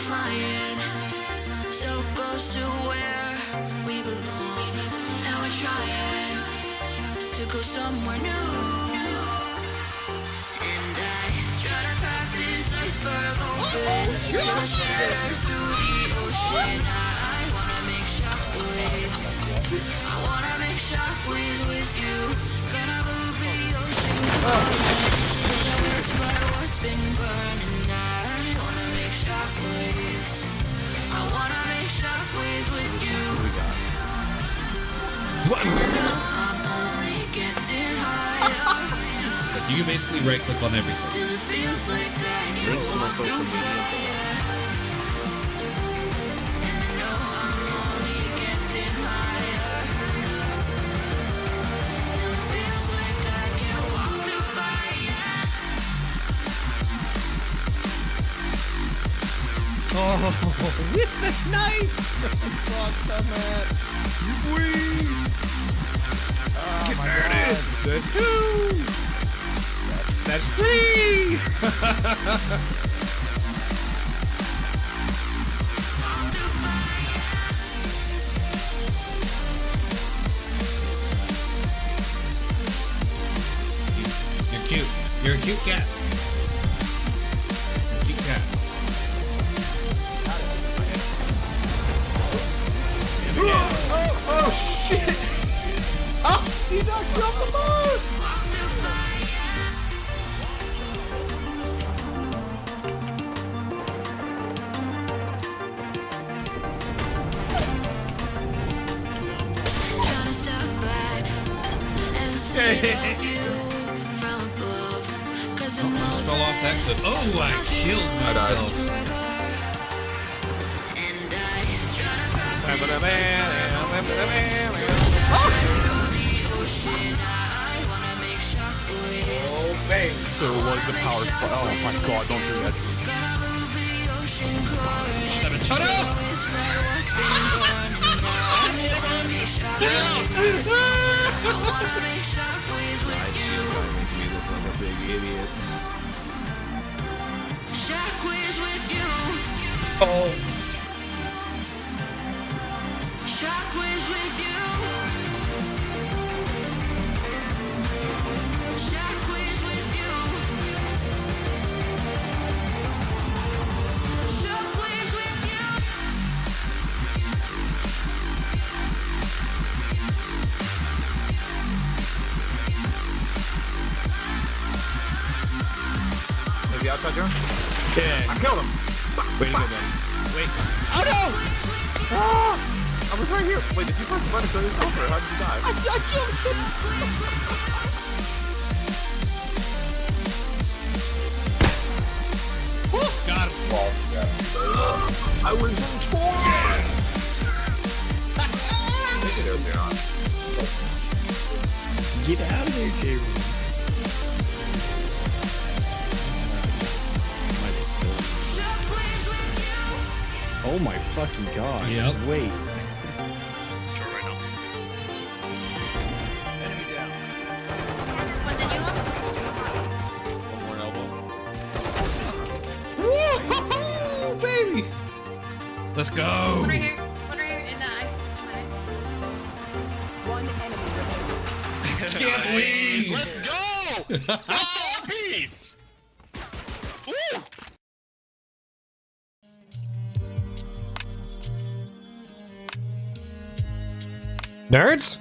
flying so close to where we belong. Now we're trying to go somewhere new. And I try to crack this iceberg open till it shatters through the ocean. I wanna make shockwaves. I wanna make shockwaves with you. Gonna move the ocean. Whisper what's been burning. I wanna make shockwaves. I wanna make shockwaves with you. I'm only getting higher. You can basically right click on everything. Till it feels like I can Links to my walk social through media. fire. And I know I'm only getting higher. Till it feels like I can walk through fire. Oh, with the knife! Across the mat. Whee! Oh my God. That's two! That's three! You're cute. You're a cute cat. You're a cute cat. Oh shit! Oh, he knocked me off the boat! Almost fell off that cliff. Oh, I killed myself. Oh, baby. So it was the power spot. Oh my god, don't do that. Shut up! I see you making me look like a big idiot. Oh. Is he outside, John? Yeah. I killed him. Way to go, buddy. Wait. Oh no! Ah! I was right here. Wait, did you press the button so this over? How did you die? I killed him. Got him. I was in four. Get out of there, J-Room. Oh my fucking god. Yep. Wait. Enemy down. What's a new one? One more elbow. Woo-hoo-hoo, baby! Let's go! One right here. One right here in the eyes. Can't believe! Let's go! Oh, peace! Woo! Nerds?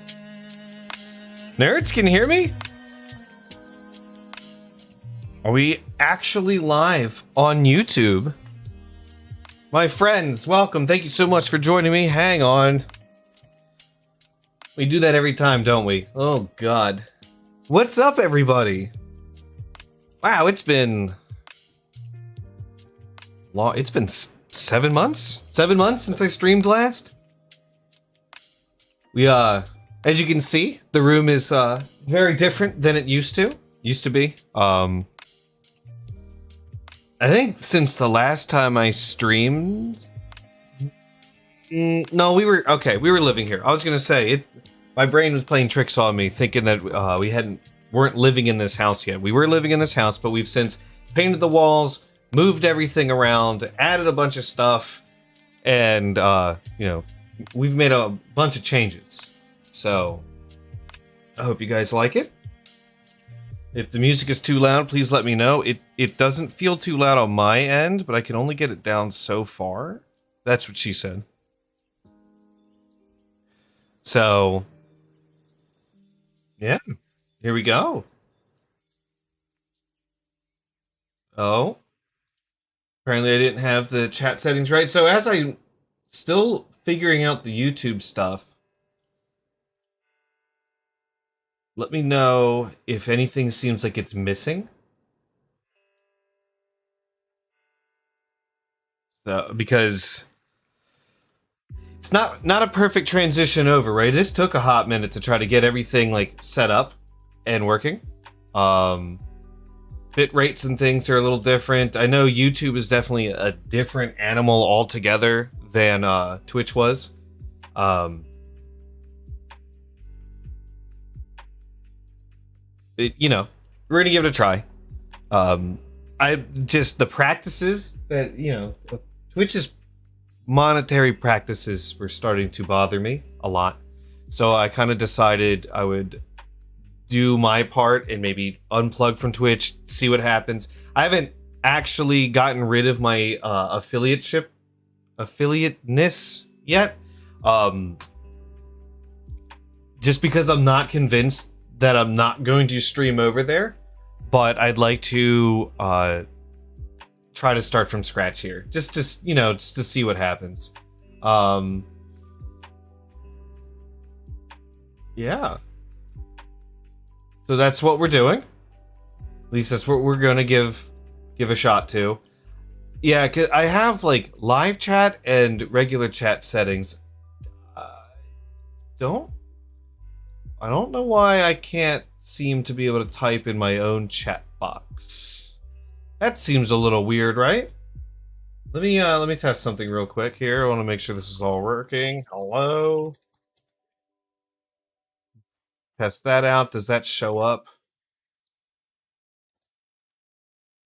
Nerds, can you hear me? Are we actually live on YouTube? My friends, welcome. Thank you so much for joining me. Hang on. We do that every time, don't we? Oh, God. What's up, everybody? Wow, it's been... long. It's been 7 months? 7 months since I streamed last? We, as you can see, the room is, very different than it used to be. I think since the last time I streamed... no, we were living here. I was gonna say, my brain was playing tricks on me, thinking that, we weren't living in this house yet. We were living in this house, but we've since painted the walls, moved everything around, added a bunch of stuff, and, we've made a bunch of changes. So, I hope you guys like it. If the music is too loud, please let me know. It doesn't feel too loud on my end, but I can only get it down so far. That's what she said. So, yeah, here we go. Oh, apparently I didn't have the chat settings right. So as I'm still figuring out the YouTube stuff, let me know if anything seems like it's missing. So, because it's not a perfect transition over, right? This took a hot minute to try to get everything like set up and working. Bit rates and things are a little different. I know YouTube is definitely a different animal altogether than Twitch was. We're gonna give it a try. I just the practices that Twitch's monetary practices were starting to bother me a lot, so I kind of decided I would do my part and maybe unplug from Twitch, see what happens. I haven't actually gotten rid of my affiliateness yet, just because I'm not convinced that I'm not going to stream over there, but I'd like to try to start from scratch here, just to see what happens. Yeah. So that's what we're doing. At least that's what we're gonna give a shot to. Yeah, 'cause I have like live chat and regular chat settings. I don't know why I can't seem to be able to type in my own chat box. That seems a little weird, right? Let me test something real quick here. I want to make sure this is all working. Hello. Test that out. Does that show up?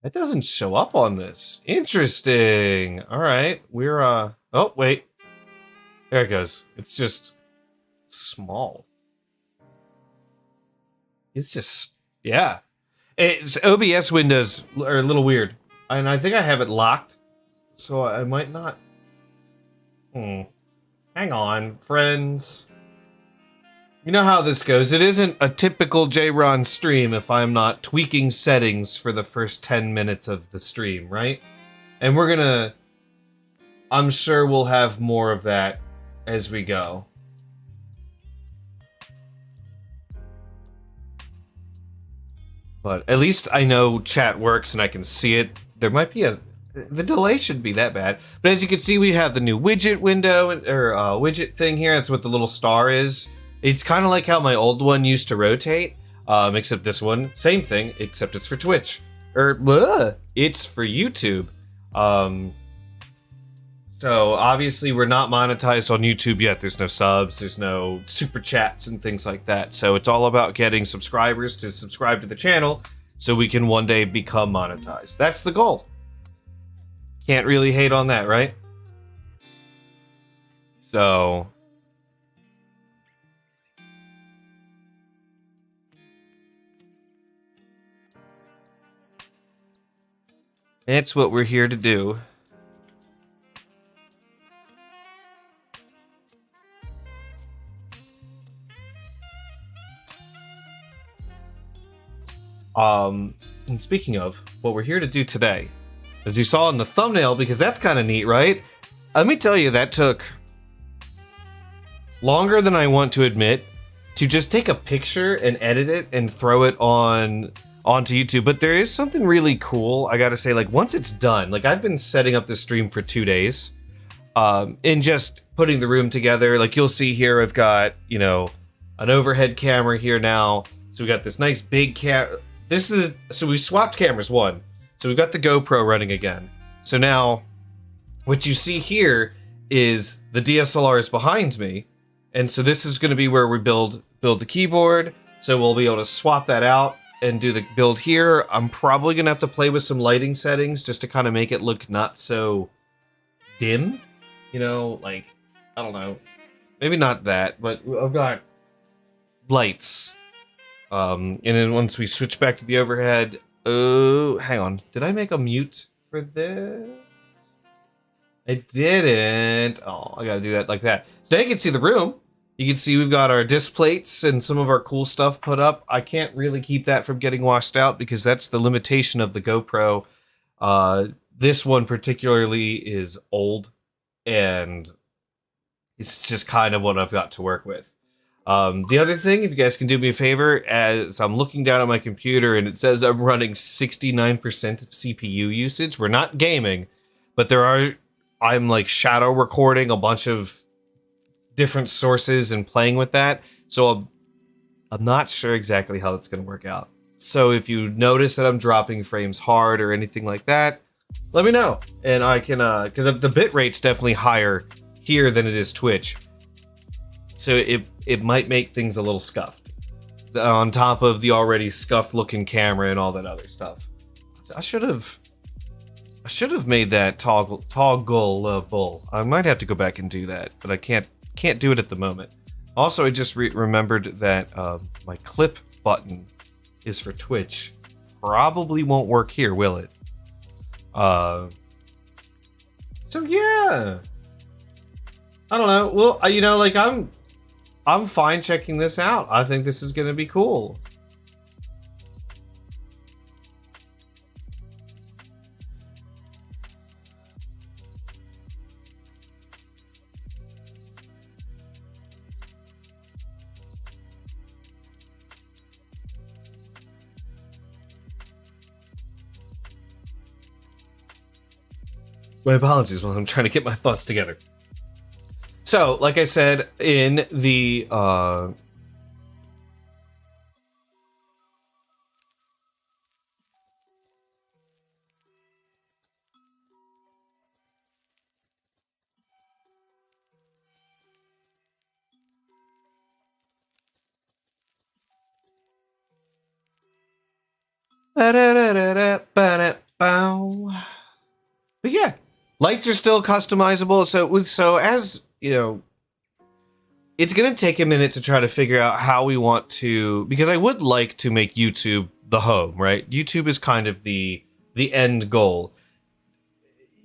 It doesn't show up on this. Interesting. All right. We're oh, wait. There it goes. It's just small. It's just, yeah. It's OBS windows are a little weird. And I think I have it locked. So I might not. Hang on, friends. You know how this goes. It isn't a typical J-Ron stream if I'm not tweaking settings for the first 10 minutes of the stream, right? And we're gonna... I'm sure we'll have more of that as we go. But at least I know chat works and I can see it. There might be a... The delay shouldn't be that bad. But as you can see, we have the new widget window, or widget thing here. That's what the little star is. It's kind of like how my old one used to rotate. Except this one, same thing, except it's for Twitch. It's for YouTube. So obviously we're not monetized on YouTube yet. There's no subs, there's no super chats and things like that. So it's all about getting subscribers to subscribe to the channel so we can one day become monetized. That's the goal. Can't really hate on that, right? So that's what we're here to do. And speaking of what we're here to do today, as you saw in the thumbnail, because that's kind of neat, right? Let me tell you, that took longer than I want to admit to just take a picture and edit it and throw it onto YouTube. But there is something really cool, I gotta say, like once it's done, like I've been setting up this stream for 2 days, and just putting the room together. Like you'll see here, I've got, you know, an overhead camera here now. So we got this nice big so we swapped cameras, one. So we've got the GoPro running again. So now what you see here is the DSLR is behind me. And so this is going to be where we build the keyboard. So we'll be able to swap that out and do the build here. I'm probably going to have to play with some lighting settings just to kind of make it look not so dim. You know, like, I don't know. Maybe not that, but I've got lights. And then once we switch back to the overhead, oh, hang on. Did I make a mute for this? I didn't. Oh, I gotta do that like that. So now you can see the room. You can see we've got our disc plates and some of our cool stuff put up. I can't really keep that from getting washed out because that's the limitation of the GoPro. This one particularly is old, and it's just kind of what I've got to work with. The other thing, if you guys can do me a favor, as I'm looking down at my computer and it says I'm running 69% of CPU usage. We're not gaming, but I'm like shadow recording a bunch of different sources and playing with that. So I'm not sure exactly how it's going to work out. So if you notice that I'm dropping frames hard or anything like that, let me know. And I can, because the bit rate's definitely higher here than it is Twitch. So it might make things a little scuffed on top of the already scuffed looking camera and all that other stuff. I should have made that toggleable. I might have to go back and do that, but I can't do it at the moment. Also, I just remembered that my clip button is for Twitch. Probably won't work here, will it? So yeah, I don't know. Well, you know, like I'm fine checking this out. I think this is going to be cool. My apologies while I'm trying to get my thoughts together. So, like I said, in the but yeah, lights are still customizable. So as you know, it's gonna take a minute to try to figure out how we want to, because I would like to make YouTube the home, right? YouTube is kind of the end goal.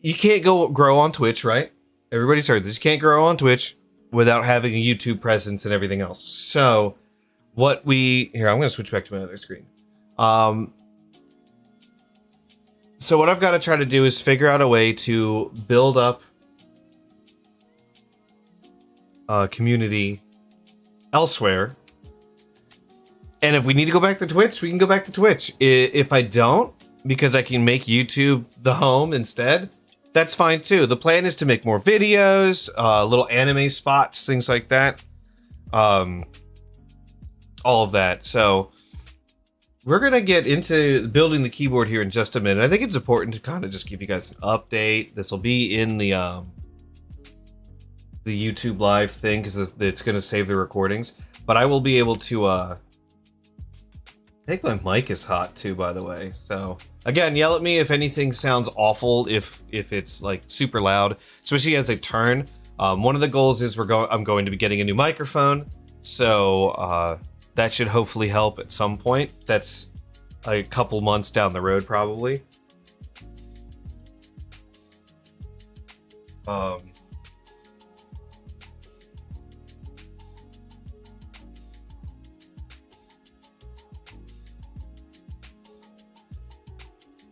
You can't grow on Twitch, right? Everybody's heard this. You can't grow on Twitch without having a YouTube presence and everything else. So I'm gonna switch back to my other screen. So what I've got to try to do is figure out a way to build up a community elsewhere. And if we need to go back to Twitch, we can go back to Twitch. If I don't, because I can make YouTube the home instead, that's fine too. The plan is to make more videos, little anime spots, things like that. All of that. So we're going to get into building the keyboard here in just a minute. I think it's important to kind of just give you guys an update. This will be in the YouTube live thing because it's going to save the recordings. But I will be able to... I think my mic is hot too, by the way. So again, yell at me if anything sounds awful, if it's like super loud, especially as I turn. One of the goals is I'm going to be getting a new microphone. So... that should hopefully help at some point. That's a couple months down the road, probably.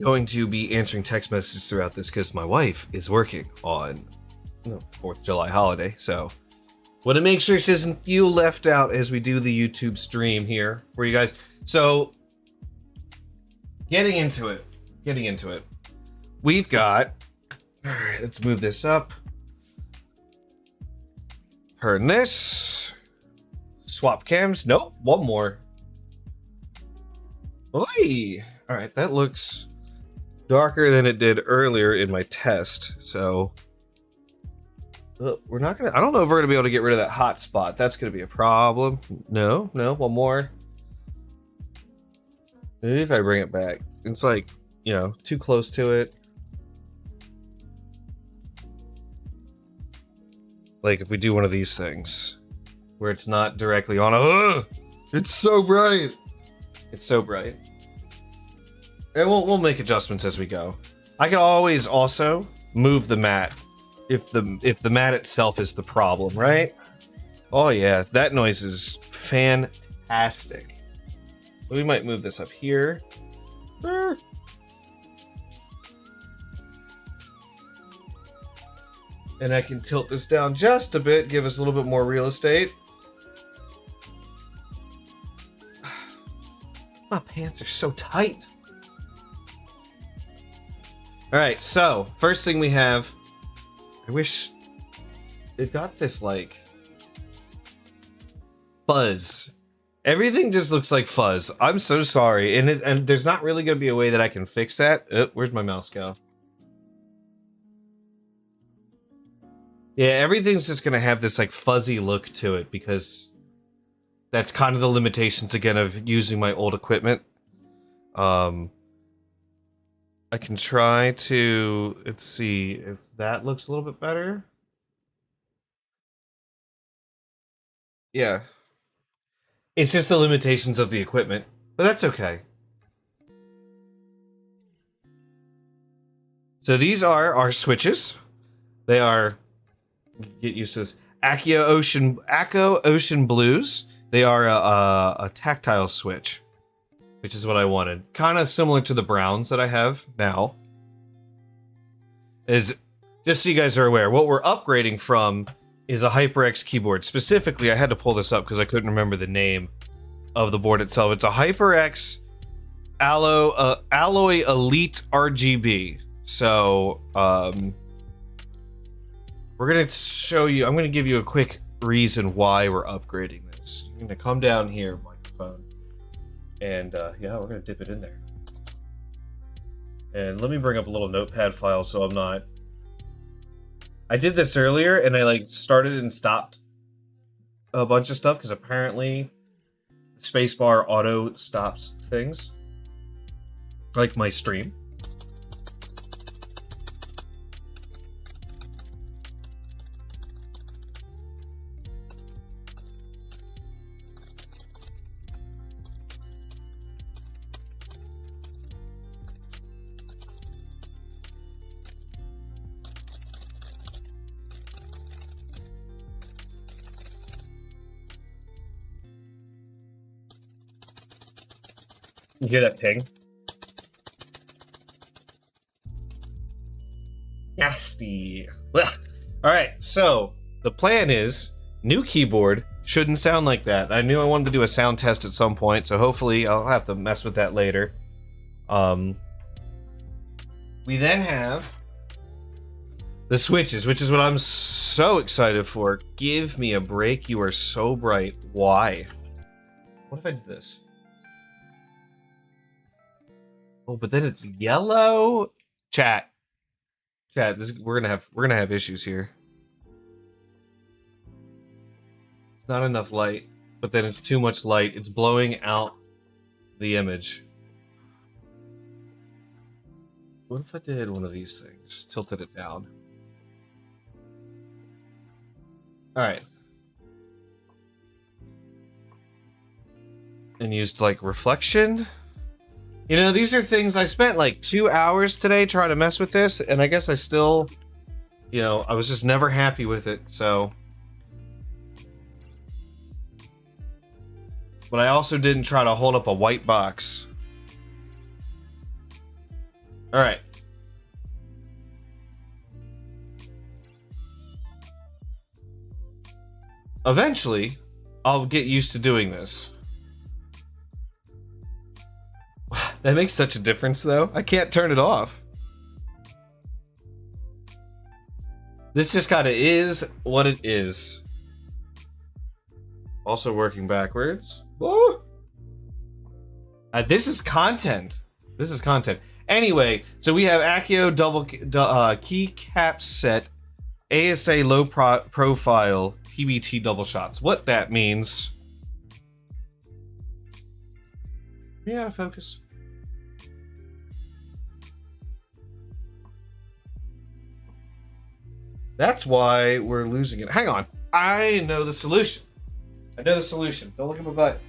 Going to be answering text messages throughout this because my wife is working on the 4th of July holiday, so want to make sure she doesn't feel left out as we do the YouTube stream here for you guys. So, getting into it. We've got... Alright, let's move this up. Turn this. Swap cams. Nope, one more. Oi! Alright, that looks darker than it did earlier in my test, so... we're not gonna... I don't know if we're gonna be able to get rid of that hot spot. That's gonna be a problem. No, one more. Maybe if I bring it back. It's like, too close to it. Like if we do one of these things where it's not directly on it's so bright. It's so bright. And we'll make adjustments as we go. I can always also move the mat if the mat itself is the problem, right? Oh yeah, that noise is fantastic. We might move this up here. And I can tilt this down just a bit, give us a little bit more real estate. My pants are so tight. Alright, so, first thing we have... I wish it got this, like, fuzz. Everything just looks like fuzz. I'm so sorry. And there's not really going to be a way that I can fix that. Oh, where's my mouse go? Yeah, everything's just going to have this, like, fuzzy look to it because that's kind of the limitations, again, of using my old equipment. I can try to... Let's see if that looks a little bit better. Yeah. It's just the limitations of the equipment, but that's okay. So these are our switches. They are... Get used to this. Akko Ocean Blues. They are a tactile switch, which is what I wanted. Kind of similar to the browns that I have now. Just so you guys are aware, what we're upgrading from is a HyperX keyboard. Specifically, I had to pull this up because I couldn't remember the name of the board itself. It's a HyperX Alloy Elite RGB. So, we're gonna show you. I'm gonna give you a quick reason why we're upgrading this. You're gonna come down here, microphone, and yeah, we're gonna dip it in there. And let me bring up a little notepad file so I'm not. I did this earlier, and I like started and stopped a bunch of stuff because apparently spacebar auto stops things, like my stream. You hear that ping? Nasty. Well, all right. So the plan is new keyboard shouldn't sound like that. I knew I wanted to do a sound test at some point, so hopefully I'll have to mess with that later. We then have the switches, which is what I'm so excited for. Give me a break. You are so bright. Why? What if I did this? Oh, but then it's yellow. Chat. We're gonna have issues here. It's not enough light, but then it's too much light. It's blowing out the image. What if I did one of these things? Tilted it down. All right. And used like reflection. You know, these are things I spent like 2 hours today trying to mess with this, and I guess I still, you know, I was just never happy with it, so. But I also didn't try to hold up a white box. All right. Eventually, I'll get used to doing this. That makes such a difference, though. I can't turn it off. This just kind of is what it is. Also working backwards. Woo! This is content. This is content. Anyway, so we have Akko double keycap set, ASA low profile, PBT double shots. What that means? Yeah, focus. That's why we're losing it. Hang on. I know the solution. I know the solution. Don't look at my butt.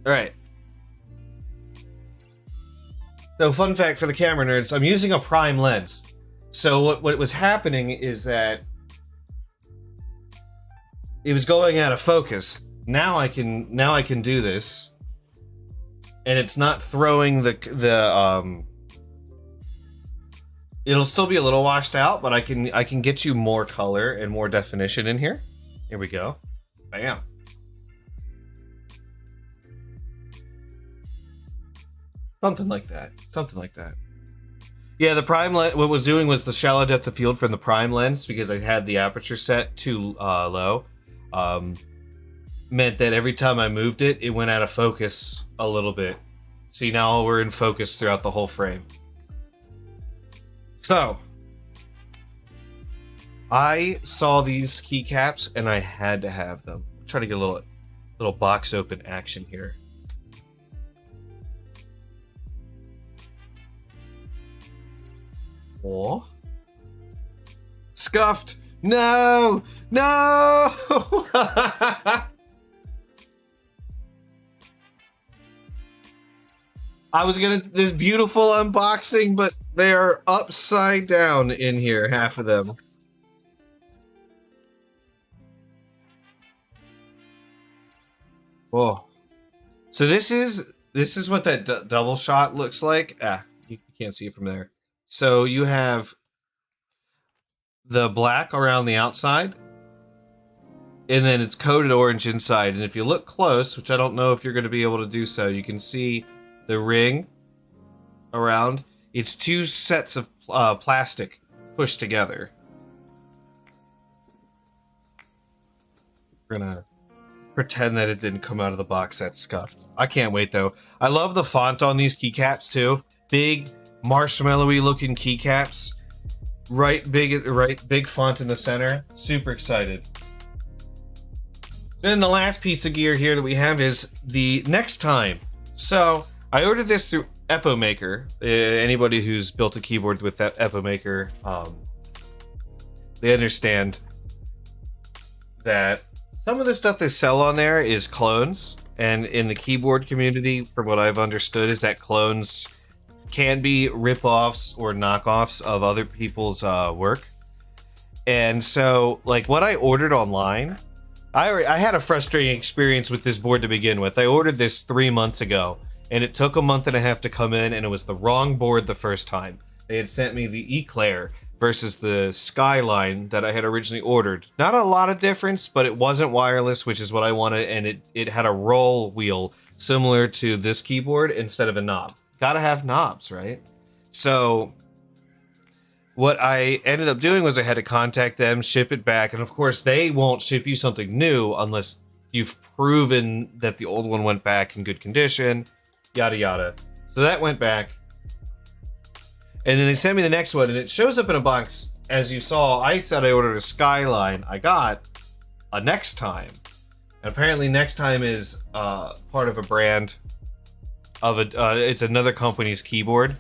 All right. So, fun fact for the camera nerds, I'm using a prime lens. So what was happening is that it was going out of focus. Now I can do this, and it's not throwing the it'll still be a little washed out, but I can get you more color and more definition in here. Here we go. Bam. Something like that. Something like that. Yeah, the prime lens, what was doing was the shallow depth of field from the prime lens, because I had the aperture set too low, meant that every time I moved it, it went out of focus a little bit. See, now we're in focus throughout the whole frame. So, I saw these keycaps and I had to have them. Try to get a little box open action here. Oh. Scuffed! No! No! I was gonna this beautiful unboxing, but they are upside down in here, half of them. Oh. So this is what that double shot looks like. Ah, you can't see it from there. So you have the black around the outside, and then it's coated orange inside. And if you look close, which I don't know if you're going to be able to do so, you can see the ring around. It's two sets of plastic pushed together. We're gonna pretend that it didn't come out of the box that's scuffed. I can't wait though. I love the font on these keycaps too. Big marshmallowy looking keycaps. Big font in the center. Super excited. Then the last piece of gear here that we have is the next time. So I ordered this through Epomaker. Anybody who's built a keyboard with that Epomaker, they understand that some of the stuff they sell on there is clones. And in the keyboard community, from what I've understood, is that clones can be rip-offs or knockoffs of other people's work. And so, like, what I ordered online, I had a frustrating experience with this board to begin with. I ordered this 3 months ago, and it took a month and a half to come in, and it was the wrong board the first time. They had sent me the Eclair versus the Skyline that I had originally ordered. Not a lot of difference, but it wasn't wireless, which is what I wanted, and it had a roll wheel similar to this keyboard instead of a knob. Gotta have knobs, right? So what I ended up doing was I had to contact them, ship it back, and of course they won't ship you something new unless you've proven that the old one went back in good condition, yada yada. So that went back. And then they sent me the next one, and it shows up in a box. As you saw, I said I ordered a Skyline. I got a Next Time. And apparently Next Time is part of a brand of it's another company's keyboard.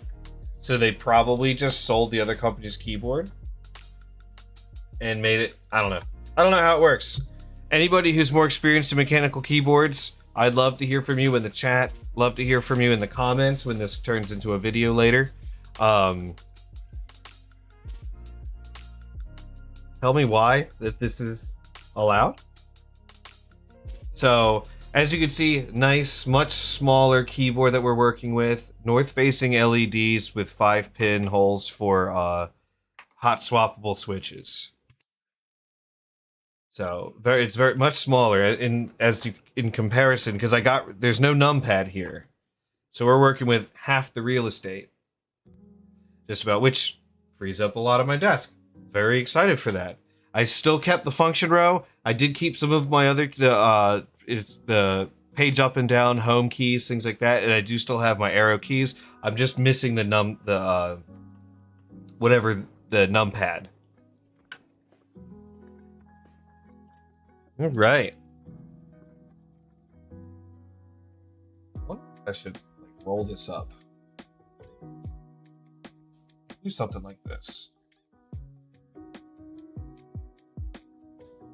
So they probably just sold the other company's keyboard and made it, I don't know how it works. Anybody who's more experienced in mechanical keyboards, I'd love to hear from you in the chat. Love to hear from you in the comments when this turns into a video later. Tell me why that this is allowed. So as you can see, nice, much smaller keyboard that we're working with. North-facing LEDs with 5-pin holes for hot swappable switches. So it's very much smaller in comparison, because there's no numpad here. So we're working with half the real estate. Just about, which frees up a lot of my desk. Very excited for that. I still kept the function row. I did keep some of my other it's the page up and down, home keys, things like that, and I do still have my arrow keys. I'm just missing the numpad. All right. I should roll this up. Do something like this.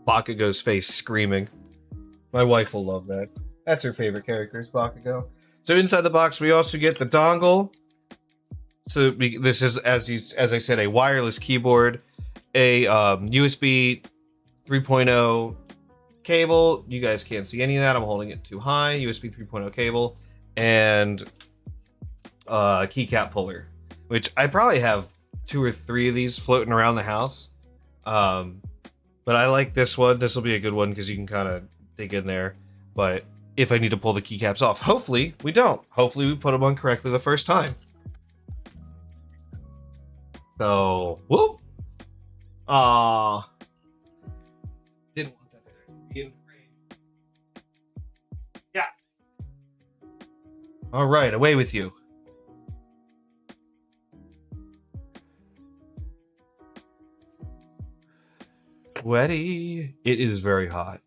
Bakugo's face screaming. My wife will love that. That's her favorite character, is Bakugo. So inside the box, we also get the dongle. So this is, as I said, a wireless keyboard, a USB 3.0 cable. You guys can't see any of that. I'm holding it too high. USB 3.0 cable and keycap puller, which I probably have 2 or 3 of these floating around the house. But I like this one. This will be a good one because you can kind of dig in there. But if I need to pull the keycaps off, hopefully we don't. Hopefully we put them on correctly the first time. So, whoop. Didn't want that to be in frame. Yeah. All right, away with you. Sweaty. It is very hot.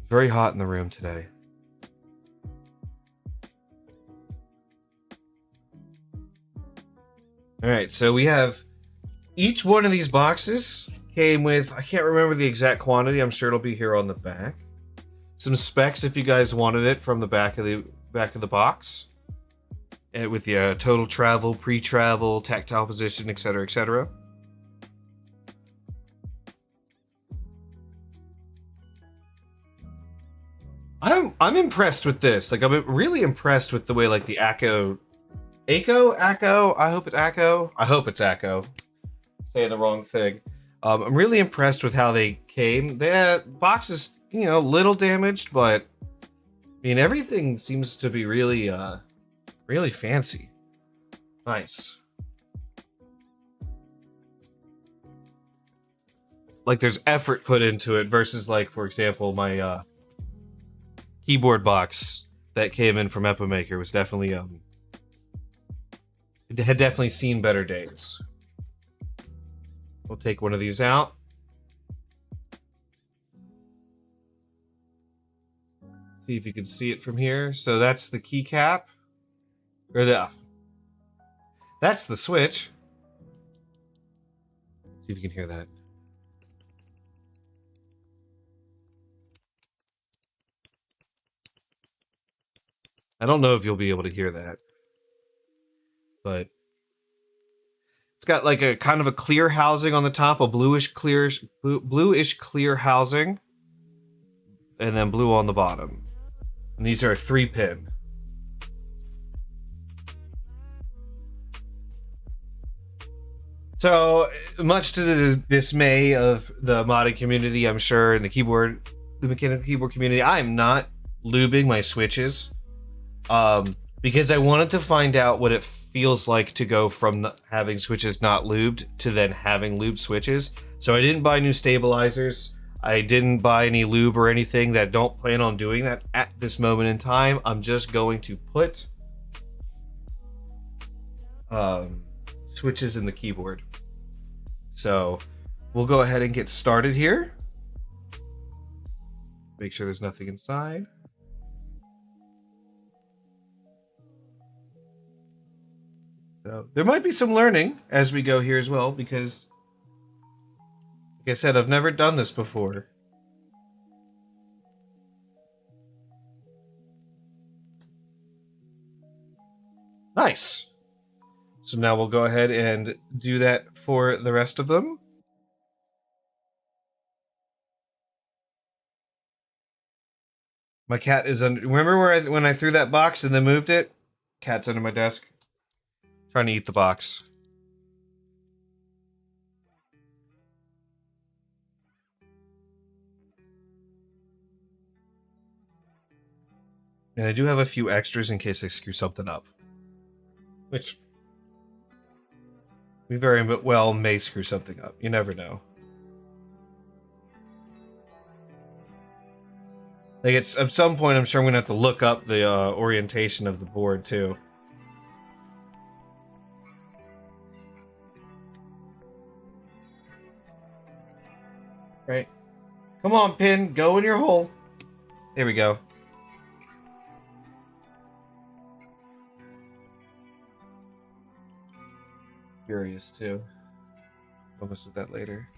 Very hot in the room today. All right, so we have each one of these boxes came with, I can't remember the exact quantity. I'm sure it'll be here on the back. Some specs if you guys wanted it from the back of the box. And with the total travel, pre-travel, tactile position, etc., etc. I'm impressed with this. Like, I'm really impressed with the way, like, the Akko. I hope it's Akko. Saying the wrong thing. I'm really impressed with how they came. The box is, you know, a little damaged, but I mean, everything seems to be really, really fancy. Nice. Like there's effort put into it versus like, for example, my keyboard box that came in from Epomaker was definitely it had definitely seen better days. We'll take one of these out. See if you can see it from here. So that's the keycap. Or that's the switch. See if you can hear that. I don't know if you'll be able to hear that. But it's got like a kind of a clear housing on the top, a bluish clear housing, and then blue on the bottom. And these are a 3-pin. So much to the dismay of the modding community, I'm sure, and the mechanical keyboard community, I'm not lubing my switches. Because I wanted to find out what it feels like to go from having switches not lubed to then having lubed switches. So I didn't buy new stabilizers. I didn't buy any lube or anything. That don't plan on doing that at this moment in time. I'm just going to put switches in the keyboard. So we'll go ahead and get started here. Make sure there's nothing inside. So there might be some learning as we go here as well, because like I said, I've never done this before. Nice. So now we'll go ahead and do that for the rest of them. My cat is under. Remember when I threw that box and then moved it? Cat's under my desk. Trying to eat the box. And I do have a few extras in case I screw something up. Which we very well may screw something up. You never know. Like it's at some point I'm sure I'm gonna have to look up the orientation of the board too. Right. Come on, Pin. Go in your hole. There we go. Furious, too. I'll mess with that later.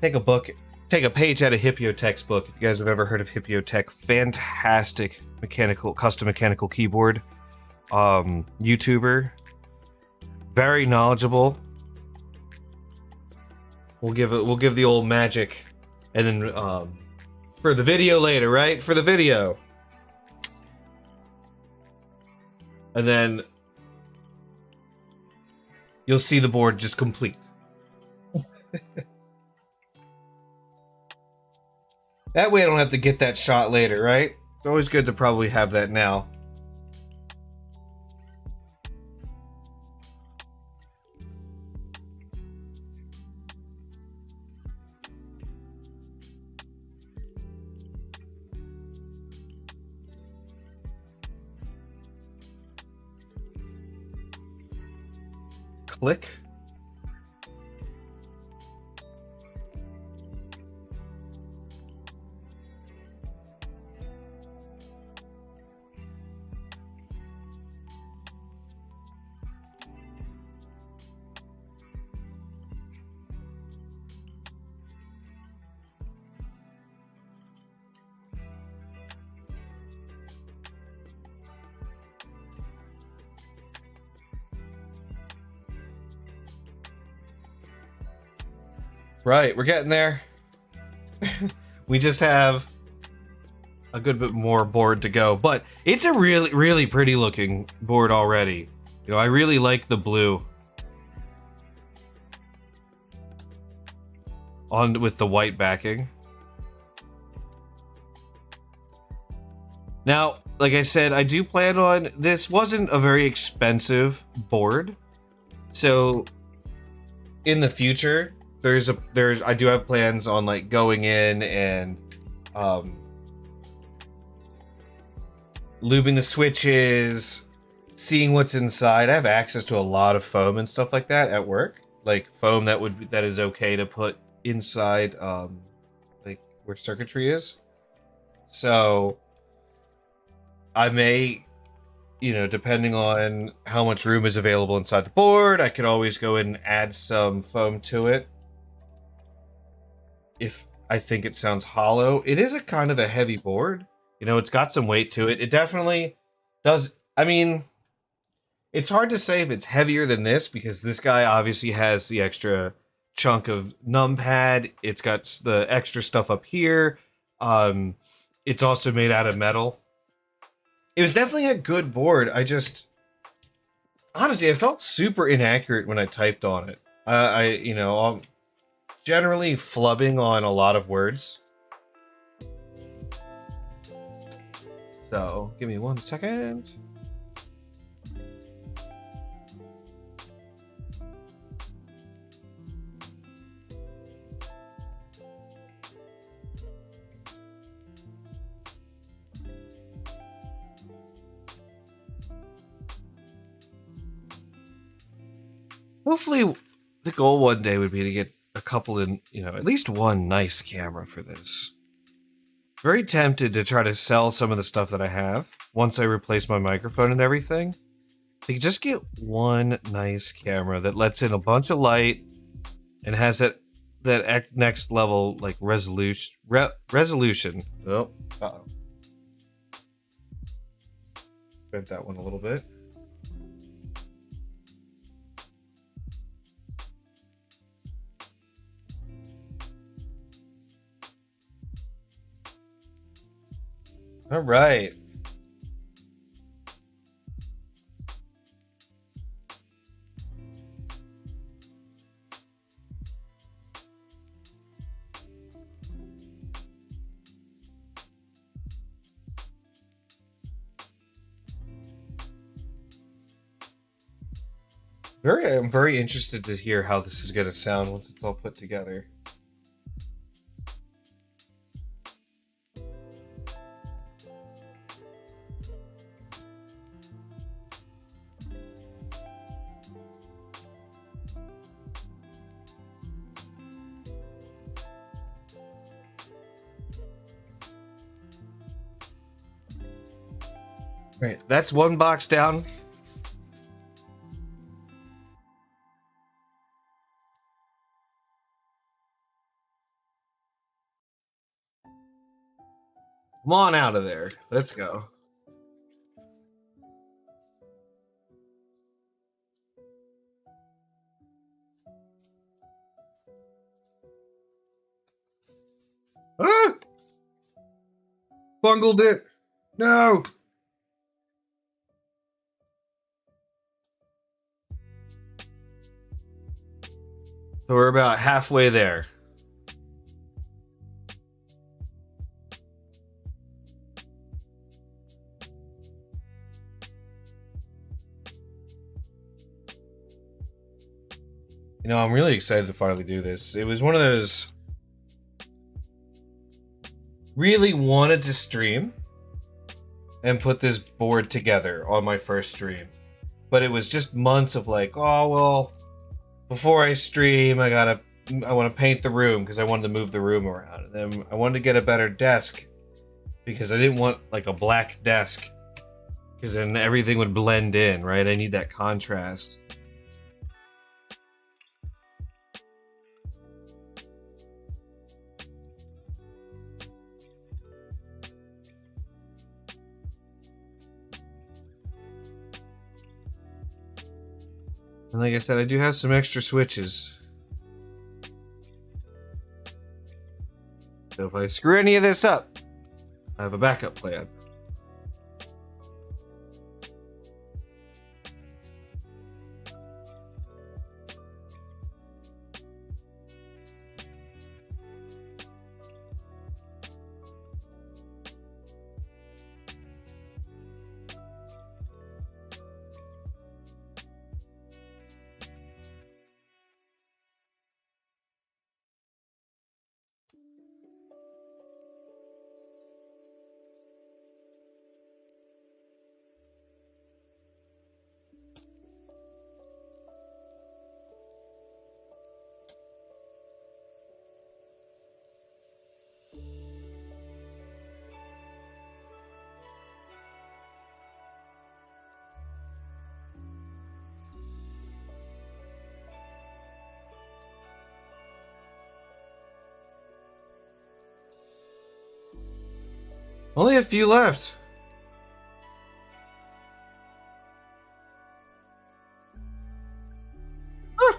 Take a page out of Hippio textbook. If you guys have ever heard of Hippio Tech, fantastic custom mechanical keyboard YouTuber, very knowledgeable. We'll give the old magic, and then for the video later, right? For the video, and then you'll see the board just complete. That way I don't have to get that shot later, right? It's always good to probably have that now. Click. Right, we're getting there. We just have a good bit more board to go, but it's a really pretty looking board already. You know, I really like the blue on with the white backing. Now, like I said, I do plan on, this wasn't a very expensive board, so in the future I do have plans on like going in and lubing the switches, seeing what's inside. I have access to a lot of foam and stuff like that at work, like foam that is okay to put inside like where circuitry is. So I may, you know, depending on how much room is available inside the board, I could always go in and add some foam to it if I think it sounds hollow. It is a kind of a heavy board. You know, it's got some weight to it. It definitely does. I mean, it's hard to say if it's heavier than this because this guy obviously has the extra chunk of numpad. It's got the extra stuff up here. It's also made out of metal. It was definitely a good board. Honestly, I felt super inaccurate when I typed on it. You know, I'm generally flubbing on a lot of words. So, give me 1 second. Hopefully, the goal one day would be to get a couple in, you know, at least one nice camera for this. Very tempted to try to sell some of the stuff that I have once I replace my microphone and everything. To just get one nice camera that lets in a bunch of light and has that next level like resolution. Oh, uh-oh. Bent that one a little bit. All right. I'm very interested to hear how this is going to sound once it's all put together. Right, that's one box down. Come on out of there. Let's go. Ah! Bungled it. No. So we're about halfway there. You know, I'm really excited to finally do this. It was one of those... Really wanted to stream and put this board together on my first stream. But it was just months of like, oh, well, before I stream, I want to paint the room because I wanted to move the room around. And then I wanted to get a better desk because I didn't want like a black desk because then everything would blend in, right? I need that contrast. And like I said, I do have some extra switches. So if I screw any of this up, I have a backup plan. Only a few left. Ah.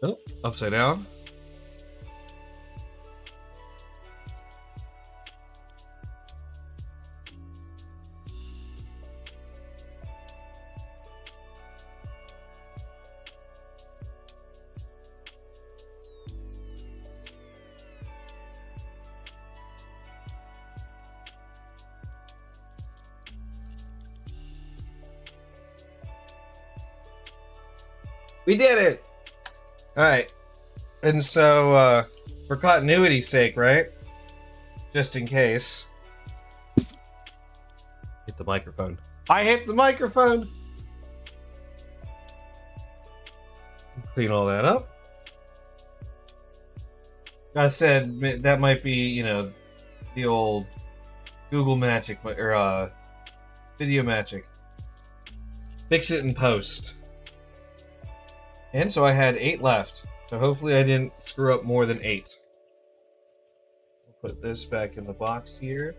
Oh, upside down. We did it! Alright. And so, for continuity's sake, right? Just in case. Hit the microphone. I hit the microphone! Clean all that up. I said that might be, you know, the old Google magic, or, video magic. Fix it in post. And so I had 8 left. So hopefully I didn't screw up more than 8. I'll put this back in the box here.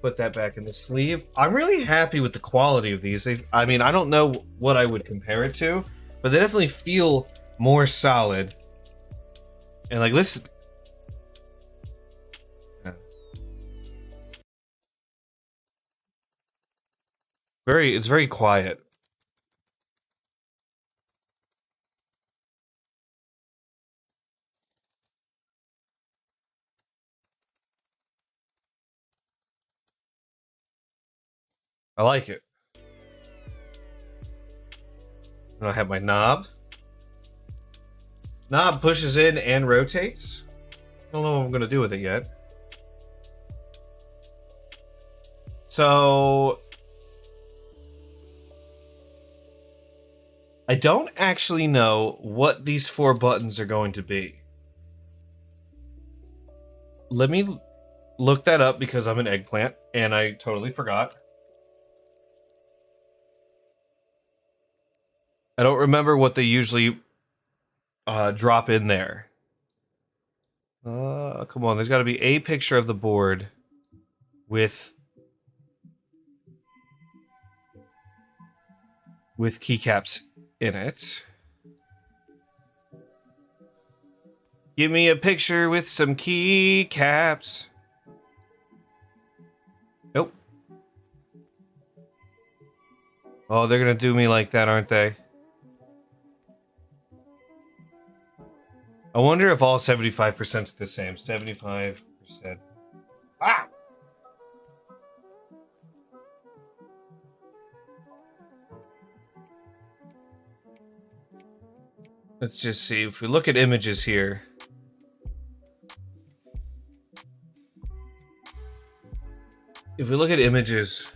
Put that back in the sleeve. I'm really happy with the quality of these. I mean, I don't know what I would compare it to, but they definitely feel more solid. And like, listen. It's very quiet. I like it. And I have my knob. Knob pushes in and rotates. I don't know what I'm going to do with it yet. So I don't actually know what these 4 buttons are going to be. Let me look that up because I'm an eggplant and I totally forgot. I don't remember what they usually drop in there. Come on, there's got to be a picture of the board with keycaps in it. Give me a picture with some keycaps. Nope. Oh, they're gonna do me like that, aren't they? I wonder if all 75% is the same. 75%. Ah! Let's just see. If we look at images here. If we look at images.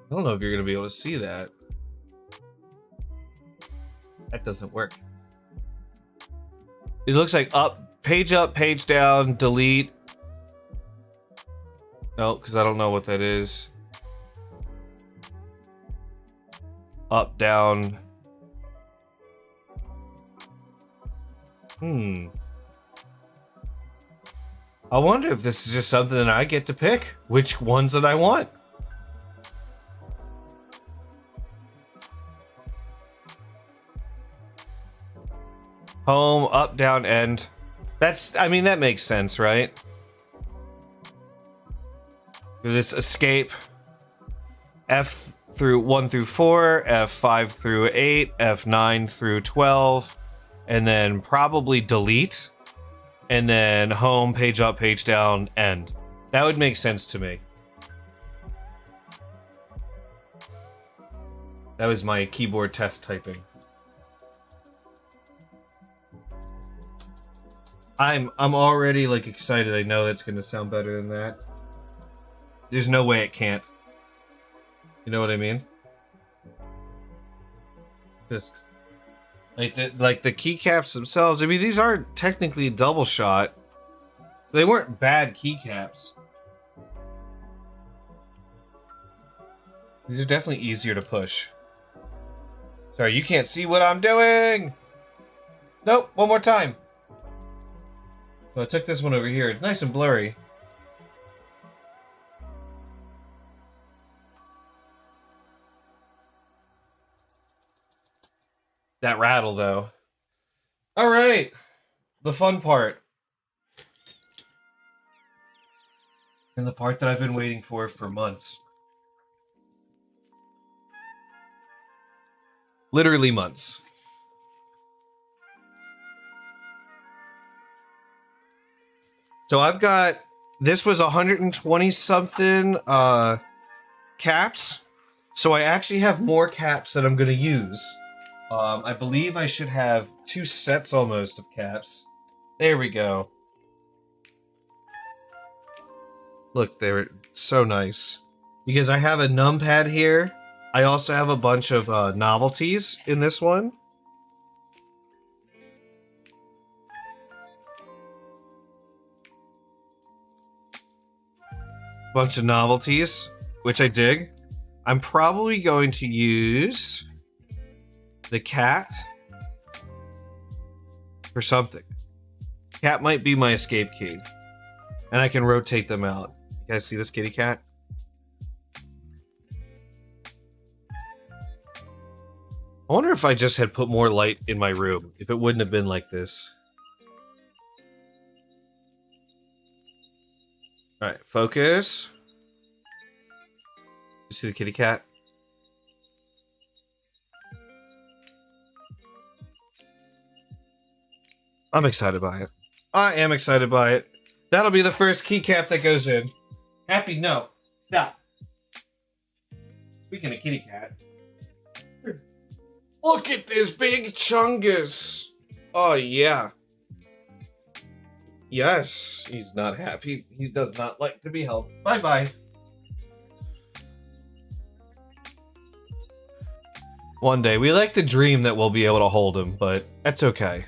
I don't know if you're going to be able to see that. That doesn't work. It looks like up, page down, delete. No, because I don't know what that is. Up, down. I wonder if this is just something that I get to pick. Which ones that I want. Home, up, down, end. I mean, that makes sense, right? This escape. F through 1 through 4, F5 through 8, F9 through 12, and then probably delete. And then home, page up, page down, end. That would make sense to me. That was my keyboard test typing. I'm already like excited. I know that's gonna sound better than that. There's no way it can't. You know what I mean? Just like the keycaps themselves. I mean, these are technically double shot. They weren't bad keycaps. These are definitely easier to push. Sorry, you can't see what I'm doing. Nope, one more time. So I took this one over here. It's nice and blurry. That rattle, though. All right. The fun part. And the part that I've been waiting for months. Literally months. So I've got, this was 120 something caps. So I actually have more caps that I'm going to use. I believe I should have 2 sets almost of caps. There we go. Look, they're so nice. Because I have a numpad here. I also have a bunch of novelties in this one. Bunch of novelties, which I dig. I'm probably going to use the cat for something. Cat might be my escape key. And I can rotate them out. You guys see this kitty cat? I wonder if I just had put more light in my room, if it wouldn't have been like this. Alright, focus. You see the kitty cat? I'm excited by it. I am excited by it. That'll be the first keycap that goes in. Happy, no. Stop. Speaking of kitty cat. Look at this big chungus. Oh, yeah. Yes, he's not happy. He does not like to be held. Bye-bye. One day. We like to dream that we'll be able to hold him, but that's okay.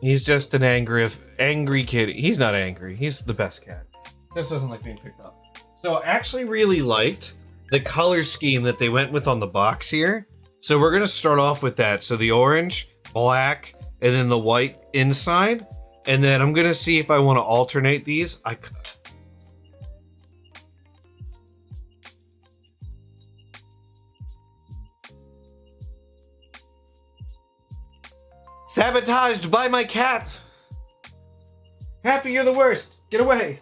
He's just an angry kitty. He's not angry. He's the best cat. Just doesn't like being picked up. So I actually really liked the color scheme that they went with on the box here. So we're going to start off with that. So the orange, black, and then the white inside. And then I'm going to see if I want to alternate these. Sabotaged by my cat. Happy, you're the worst. Get away.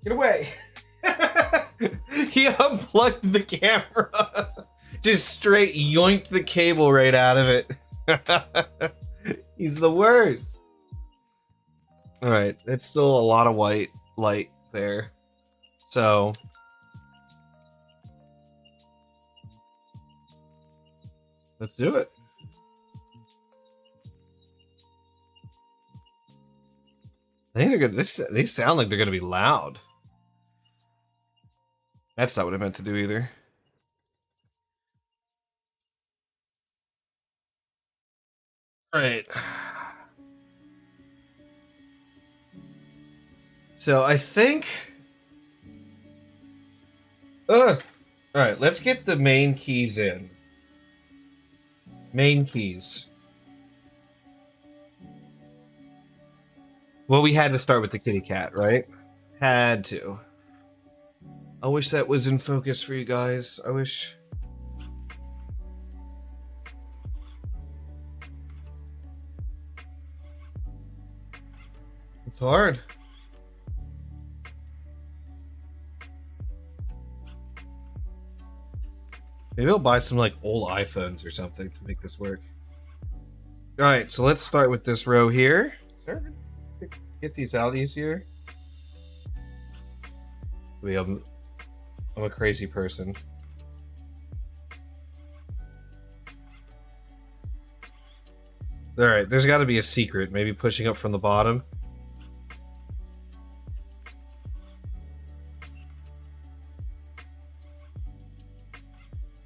Get away. He unplugged the camera. Just straight yoinked the cable right out of it. He's the worst. Alright, it's still a lot of white light there. So let's do it. I think they're gonna. They sound like they're gonna be loud. That's not what I meant to do either. All right. So I think. All right. Let's get the main keys in. Main keys. Well, we had to start with the kitty cat, right? Had to. I wish that was in focus for you guys. I wish... It's hard. Maybe I'll buy some like old iPhones or something to make this work. Alright, so let's start with this row here. Get these out easier. Wait, I'm a crazy person. Alright, there's got to be a secret. Maybe pushing up from the bottom.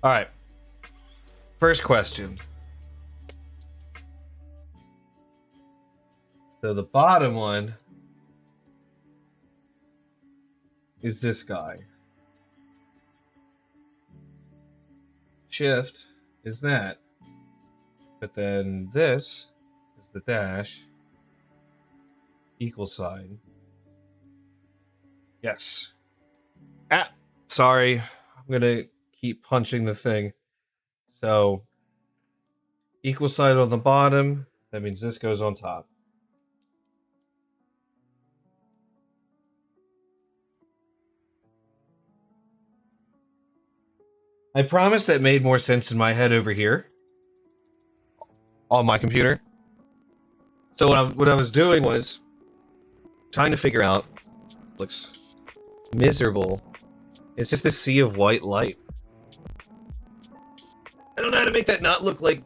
Alright. First question. So the bottom one is this guy. Shift is that. But then this is the dash. Equal sign. Yes. Ah, sorry. I'm gonna keep punching the thing. So, equal sign on the bottom. That means this goes on top. I promise that made more sense in my head over here. On my computer. So what I was doing was trying to figure out. Looks miserable. It's just this sea of white light. I don't know how to make that not look like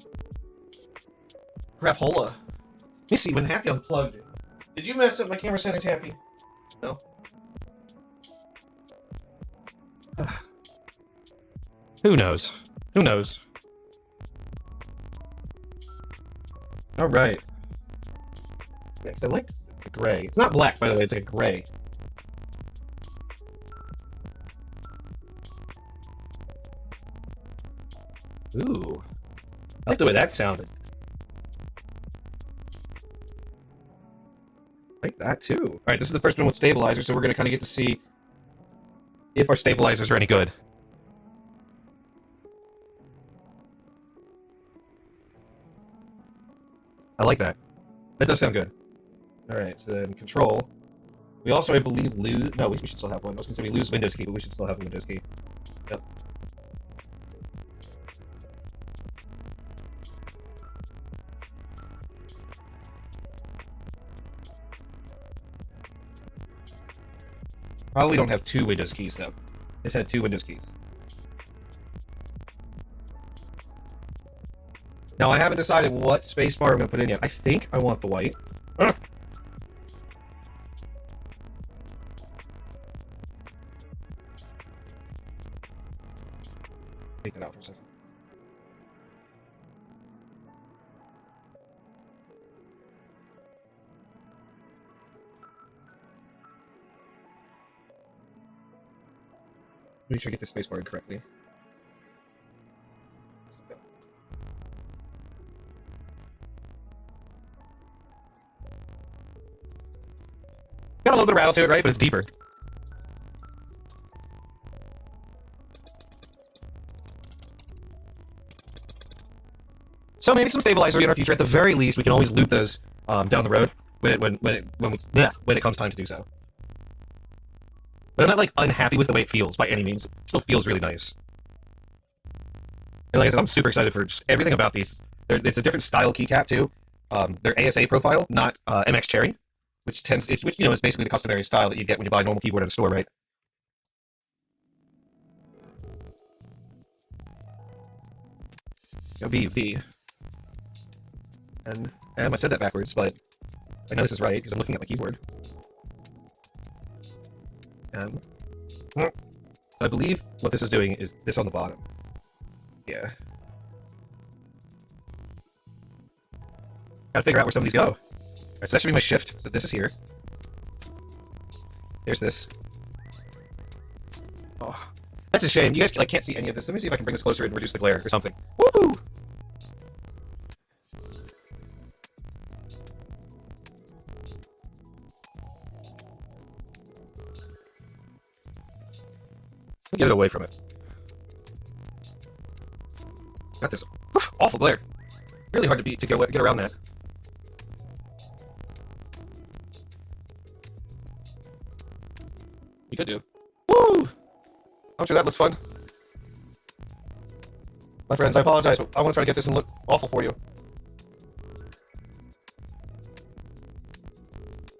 crapola. Let me see when Happy unplugged it. Did you mess up my camera settings, Happy? No. Who knows? Who knows? All right. Yeah, 'cause I like the gray. It's not black, by the way. It's like a gray. Ooh. I like the way that sounded. I like that too. All right, this is the first one with stabilizer, so we're going to kind of get to see if our stabilizers are any good. I like that. That does sound good. All right, so then control. We also, I believe, lose... No, we should still have one. I was going to say we lose Windows key, but we should still have a Windows key. Yep. Probably don't have two Windows keys, though. This had two Windows keys. Now, I haven't decided what spacebar I'm going to put in yet. I think I want the white. Take that out for a second. Make sure I get the spacebar correctly. Got a little bit of rattle to it, right? But it's deeper. So maybe some stabilizer in our future. At the very least, we can always loop those down the road when it comes time to do so. But I'm not like unhappy with the way it feels by any means. It still feels really nice. And like I said, I'm super excited for just everything about these. It's a different style keycap too. Their ASA profile, not MX Cherry, which which you know is basically the customary style that you get when you buy a normal keyboard at a store, right? B V. And I said that backwards, but I know this is right because I'm looking at my keyboard. And I believe what this is doing is this on the bottom. Yeah. Gotta figure out where some of these go. Alright, so that should be my shift. So this is here. There's this. Oh, that's a shame. You guys like can't see any of this. Let me see if I can bring this closer and reduce the glare or something. Woo! Get it away from it. Got this awful glare. Really hard to get around that. You could do. Woo! I'm sure that looks fun. My friends, I apologize, but I want to try to get this and look awful for you.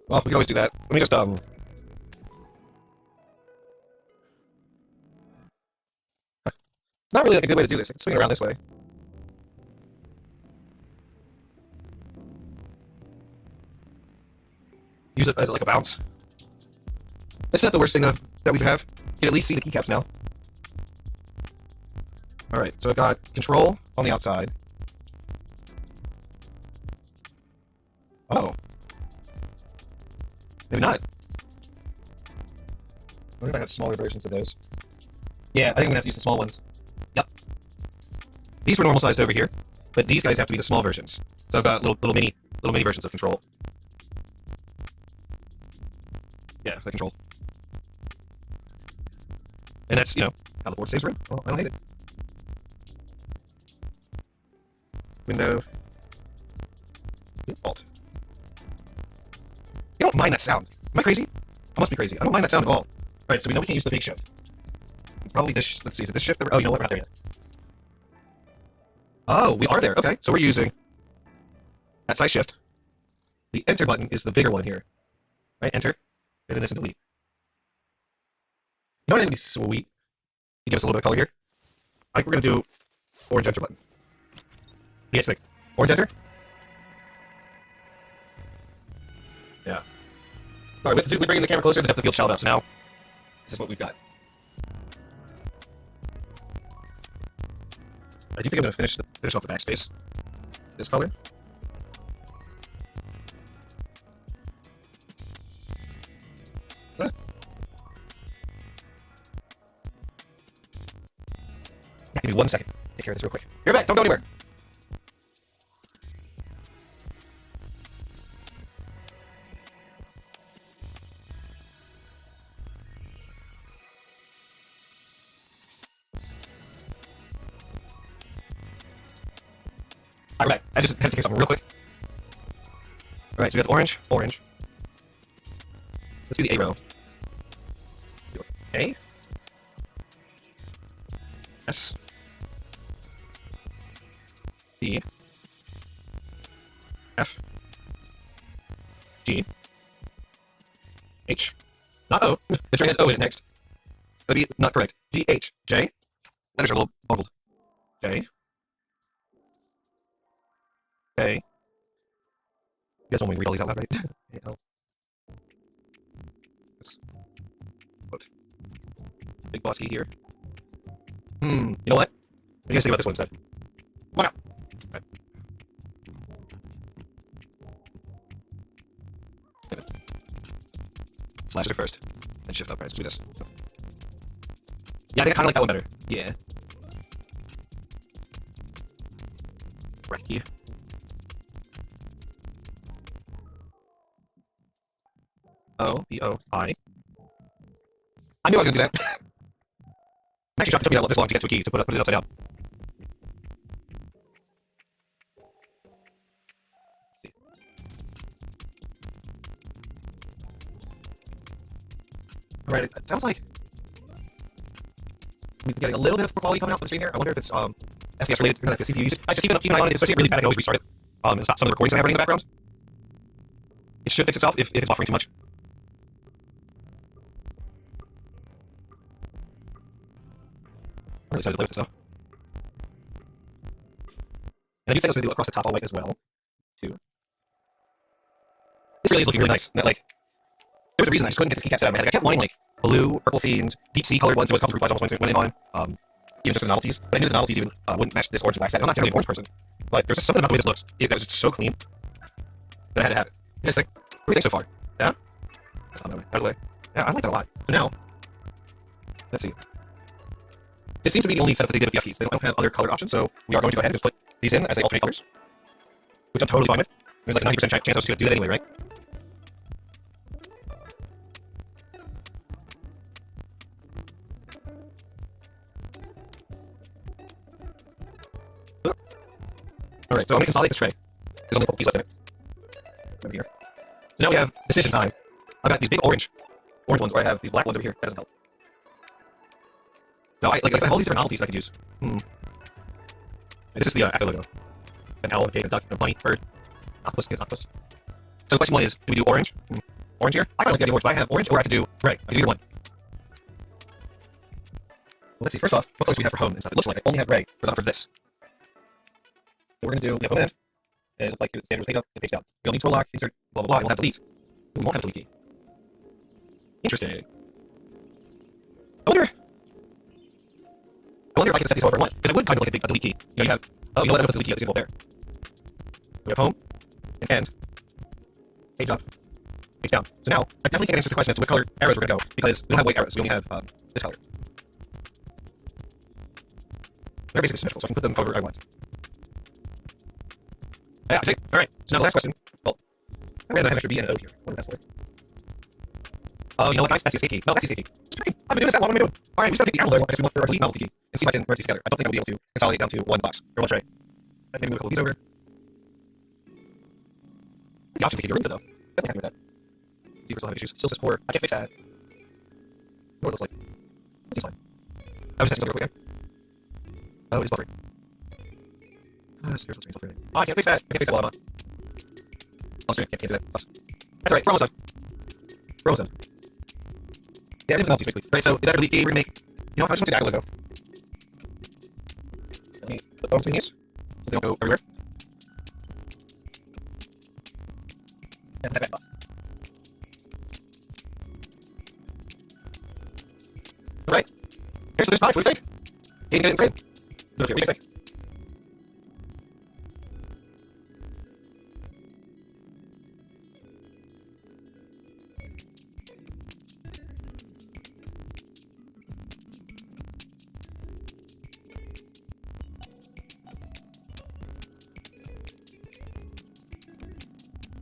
Well, we can always do that. Let me just, It's not really like a good way to do this. I can swing it around this way. Use it as like a bounce. That's not the worst thing that we could have. You can at least see the keycaps now. Alright, so I've got control on the outside. Oh. Maybe not. I wonder if I have smaller versions of those. Yeah, I think I'm gonna have to use the small ones. Yep. These were normal sized over here, but these guys have to be the small versions. So I've got little mini versions of control. Yeah, the control. And that's, how the board saves room. Well, I don't hate it. Window. Alt. You don't mind that sound. Am I crazy? I must be crazy. I don't mind that sound at all. Alright, so we know we can't use the big shift. It's probably this. Let's see, is it this shift? Oh, you know what? We're not there yet. Oh, we are there. Okay, so we're using that size shift. The enter button is the bigger one here. Right, enter. And then this and delete. You know what would be sweet? You give us a little bit of color here. I think we're gonna do orange enter button. You guys think? Orange enter? Yeah. Alright, with bringing the camera closer, the depth of field shallowed up, so now this is what we've got. I do think I'm gonna finish off the backspace. This color. Huh. Yeah, give me 1 second. Take care of this real quick. You're back, don't go anywhere. Alright, I just had to take care of something real quick. Alright, so we got the orange. Let's do the A row. A. S. D. F. G. H. Not O. The train has O in it next. That'd be not correct. G, H. J. Letters are a little boggled. J. K. You guys want me to read all these out loud, right? A-L. Put big boss key here. You know what? What do you guys think about this one instead? Come on out. Right. Slash it first. Then shift up, right? Let's do this. Yeah, I think I kinda like that one better. Yeah. Right here. O-P-O-I. I knew I was gonna do that. I'm actually shocked it took me this long to get to a key to put it upside down. Let's see. Alright, it sounds like we've been getting a little bit of quality coming out from the screen here. I wonder if it's FPS related, or like the CPU usage. I just keep an eye on it. If it's really bad, I can always restart it. And stop some of the recordings I have running in the background. It should fix itself if it's buffering too much. I'm really excited to play with this though. And I do think I was going to do it across the top all white as well, too. This really is looking really nice. Like, there was a reason I just couldn't get this keycap set out of my head. Like, I kept wanting like blue, purple themed, deep sea colored ones. There was a couple group almost went in on, even just for the novelties. But I knew the novelties even wouldn't match this orange and black set. I'm not generally an orange person, but there's just something about the way this looks. That was just so clean that I had to have it. You guys think? What do you think so far? Yeah? Out of the way. Yeah, I like that a lot. So now, let's see. This seems to be the only setup that they did with the F keys. They don't have other color options, so we are going to go ahead and just put these in as they alternate colors, which I'm totally fine with. There's like a 90% chance I was going to do that anyway, right? Alright, so I'm gonna consolidate this tray. There's only a couple keys left in it. Over here. So now we have decision time. I've got these big orange ones where I have these black ones over here. That doesn't help. So I have all these different novelties I could use. And this is the Akko logo. An owl, a cave, a duck, a bunny, bird, octopus, octopus. So question one is, do we do orange? Orange here? I kind of like the idea of orange, but I have orange, or I could do gray. I could do either one. Let's see, first off, what colors do we have for home and stuff? It looks like I only have gray, but not for this. So we're going to do, home end, and it looks like the standard page up and page down. We don't need scroll lock, insert, blah, blah, blah, and we'll have delete. We won't have delete key. Interesting. I wonder if I can set these over one, because it would kind of like a delete key. You know, you have, oh, you know what, I put the delete key example there. We have home, and end, page up, page down. So now, I definitely can't answer the question as to what color arrows we're going to go, because we don't have white arrows, we only have this color. They're basically symmetrical, so I can put them however I want. Yeah, I see. Alright, so now the last question. Well, I ran an extra B and an O here. What is that for? Oh, you know what, guys? That's the escape key. No, that's the escape key. I've been doing this that long. What am I doing? Alright, we just gotta take the arrow logo because we want for our delete novelty key and see if I can merge these together. I don't think I'll be able to consolidate down to one box or one tray. Maybe move a couple of these over. The options to keep your room, though. Definitely happy with that. See if we still have issues. Still says poor. I can't fix that. I know what it looks like. It seems fine. I was testing something real quick here. Oh, it is buffering. Spiritual screen's buffering. Oh, I can't fix that. I can't fix that while I'm on. Oh, sorry, can't do that. That's alright, we're almost done. We're almost done. Yeah, I did the novelties basically. Right, so that's delete key, we're gonna make. You know what, I just want to do the Akko logo. Let me put those between these, so they don't go everywhere. And that back box. Alright. Here's the spot, what do you think? Can you get it in frame? Look here, what do you think?